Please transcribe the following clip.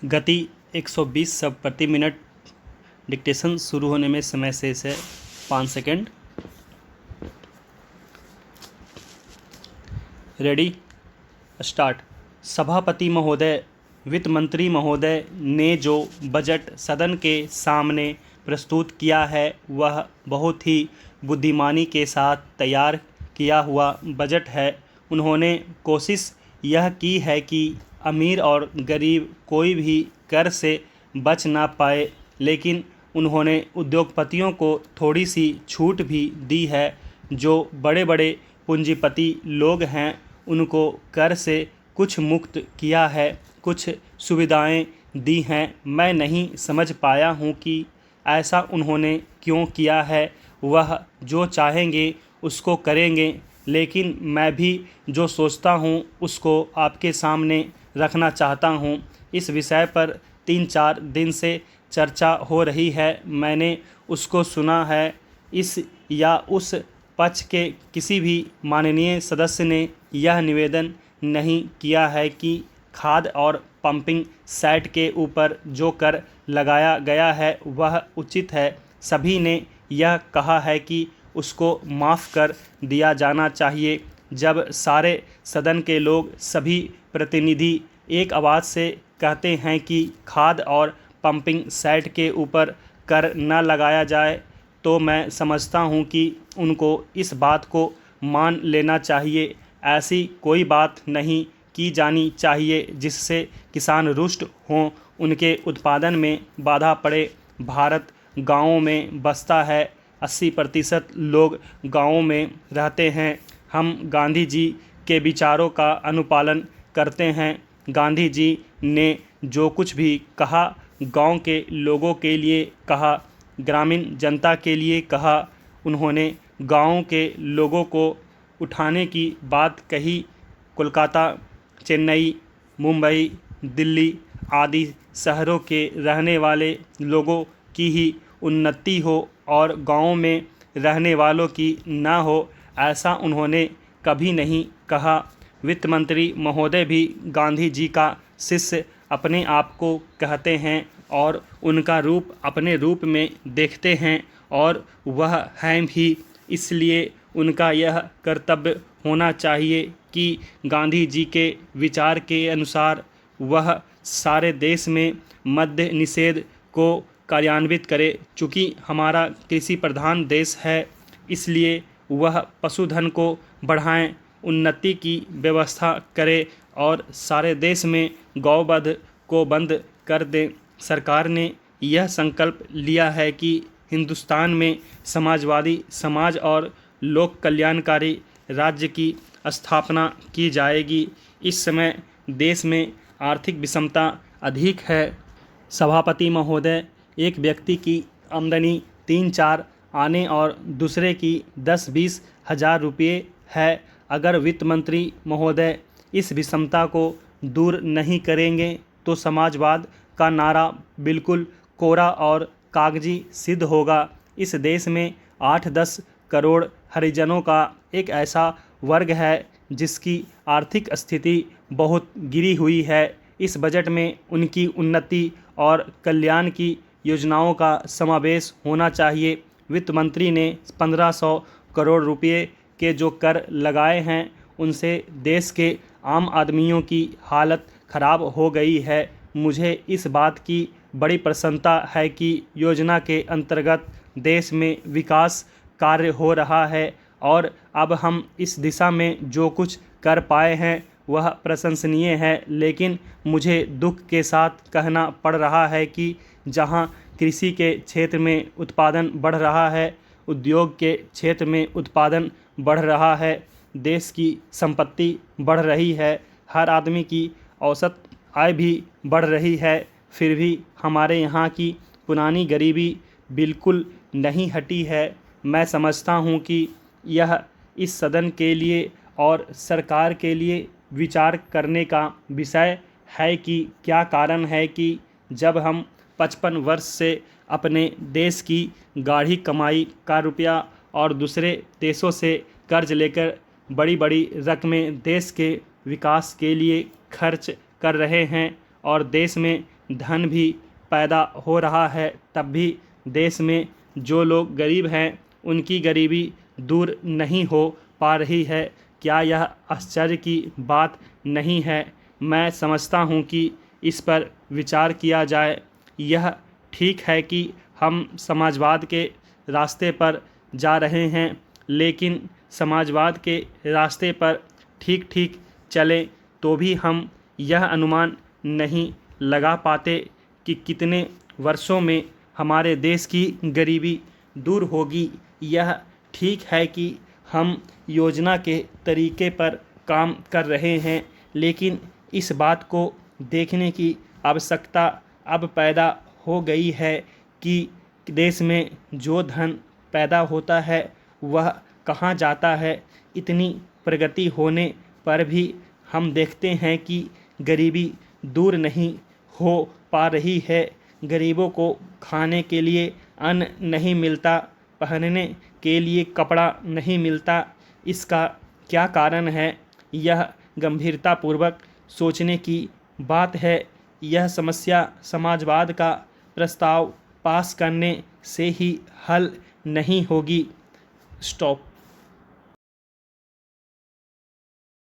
गति 120 शब्द प्रति मिनट। डिक्टेशन शुरू होने में समय शेष है 5 सेकंड। Ready, start. सभापति महोदय, वित्त मंत्री महोदय ने जो बजट सदन के सामने प्रस्तुत किया है वह बहुत ही बुद्धिमानी के साथ तैयार किया हुआ बजट है। उन्होंने कोशिश यह की है कि अमीर और गरीब कोई भी कर से बच ना पाए, लेकिन उन्होंने उद्योगपतियों को थोड़ी सी छूट भी दी है। जो बड़े बड़े पूंजीपति लोग हैं उनको कर से कुछ मुक्त किया है, कुछ सुविधाएं दी हैं। मैं नहीं समझ पाया हूं कि ऐसा उन्होंने क्यों किया है। वह जो चाहेंगे उसको करेंगे, लेकिन मैं भी जो सोचता हूँ उसको आपके सामने रखना चाहता हूँ। इस विषय पर 3-4 दिन से चर्चा हो रही है। मैंने उसको सुना है। इस या उस पक्ष के किसी भी माननीय सदस्य ने यह निवेदन नहीं किया है कि खाद और पंपिंग सेट के ऊपर जो कर लगाया गया है वह उचित है। सभी ने यह कहा है कि उसको माफ़ कर दिया जाना चाहिए। जब सारे सदन के लोग, सभी प्रतिनिधि एक आवाज़ से कहते हैं कि खाद और पंपिंग सेट के ऊपर कर न लगाया जाए, तो मैं समझता हूं कि उनको इस बात को मान लेना चाहिए। ऐसी कोई बात नहीं की जानी चाहिए जिससे किसान रुष्ट हों, उनके उत्पादन में बाधा पड़े। भारत गांवों में बसता है, 80% लोग गांवों में रहते हैं। हम गांधी जी के विचारों का अनुपालन करते हैं। गांधी जी ने जो कुछ भी कहा गांव के लोगों के लिए कहा, ग्रामीण जनता के लिए कहा। उन्होंने गांव के लोगों को उठाने की बात कही। कोलकाता, चेन्नई, मुंबई, दिल्ली आदि शहरों के रहने वाले लोगों की ही उन्नति हो और गांवों में रहने वालों की ना हो, ऐसा उन्होंने कभी नहीं कहा। वित्त मंत्री महोदय भी गांधी जी का शिष्य अपने आप को कहते हैं और उनका रूप अपने रूप में देखते हैं, और वह हैं भी। इसलिए उनका यह कर्तव्य होना चाहिए कि गांधी जी के विचार के अनुसार वह सारे देश में मद्य निषेध को कार्यान्वित करे। चूँकि हमारा कृषि प्रधान देश है, इसलिए वह पशुधन को बढ़ाएं, उन्नति की व्यवस्था करे और सारे देश में गौवध को बंद कर दें। सरकार ने यह संकल्प लिया है कि हिंदुस्तान में समाजवादी समाज और लोक कल्याणकारी राज्य की स्थापना की जाएगी। इस समय देश में आर्थिक विषमता अधिक है। सभापति महोदय, एक व्यक्ति की आमदनी 3-4 आने और दूसरे की 10-20 हज़ार रुपये है। अगर वित्त मंत्री महोदय इस विषमता को दूर नहीं करेंगे तो समाजवाद का नारा बिल्कुल कोरा और कागजी सिद्ध होगा। इस देश में 8-10 करोड़ हरिजनों का एक ऐसा वर्ग है जिसकी आर्थिक स्थिति बहुत गिरी हुई है। इस बजट में उनकी उन्नति और कल्याण की योजनाओं का समावेश होना चाहिए। वित्त मंत्री ने 1500 करोड़ रुपए के जो कर लगाए हैं उनसे देश के आम आदमियों की हालत ख़राब हो गई है। मुझे इस बात की बड़ी प्रसन्नता है कि योजना के अंतर्गत देश में विकास कार्य हो रहा है और अब हम इस दिशा में जो कुछ कर पाए हैं वह प्रशंसनीय है। लेकिन मुझे दुख के साथ कहना पड़ रहा है कि जहां कृषि के क्षेत्र में उत्पादन बढ़ रहा है, उद्योग के क्षेत्र में उत्पादन बढ़ रहा है, देश की संपत्ति बढ़ रही है, हर आदमी की औसत आय भी बढ़ रही है, फिर भी हमारे यहाँ की पुरानी गरीबी बिल्कुल नहीं हटी है। मैं समझता हूँ कि यह इस सदन के लिए और सरकार के लिए विचार करने का विषय है कि क्या कारण है कि जब हम 55 वर्ष से अपने देश की गाढ़ी कमाई का रुपया और दूसरे देशों से कर्ज लेकर बड़ी बड़ी रकमें देश के विकास के लिए खर्च कर रहे हैं और देश में धन भी पैदा हो रहा है, तब भी देश में जो लोग गरीब हैं उनकी गरीबी दूर नहीं हो पा रही है। क्या यह आश्चर्य की बात नहीं है? मैं समझता हूँ कि इस पर विचार किया जाए। यह ठीक है कि हम समाजवाद के रास्ते पर जा रहे हैं, लेकिन समाजवाद के रास्ते पर ठीक ठीक चलें तो भी हम यह अनुमान नहीं लगा पाते कि कितने वर्षों में हमारे देश की गरीबी दूर होगी। यह ठीक है कि हम योजना के तरीके पर काम कर रहे हैं, लेकिन इस बात को देखने की आवश्यकता अब पैदा हो गई है कि देश में जो धन पैदा होता है वह कहाँ जाता है। इतनी प्रगति होने पर भी हम देखते हैं कि गरीबी दूर नहीं हो पा रही है। गरीबों को खाने के लिए अन्न नहीं मिलता, पहनने के लिए कपड़ा नहीं मिलता। इसका क्या कारण है? यह गंभीरतापूर्वक सोचने की बात है। यह समस्या समाजवाद का प्रस्ताव पास करने से ही हल नहीं होगी। स्टॉप।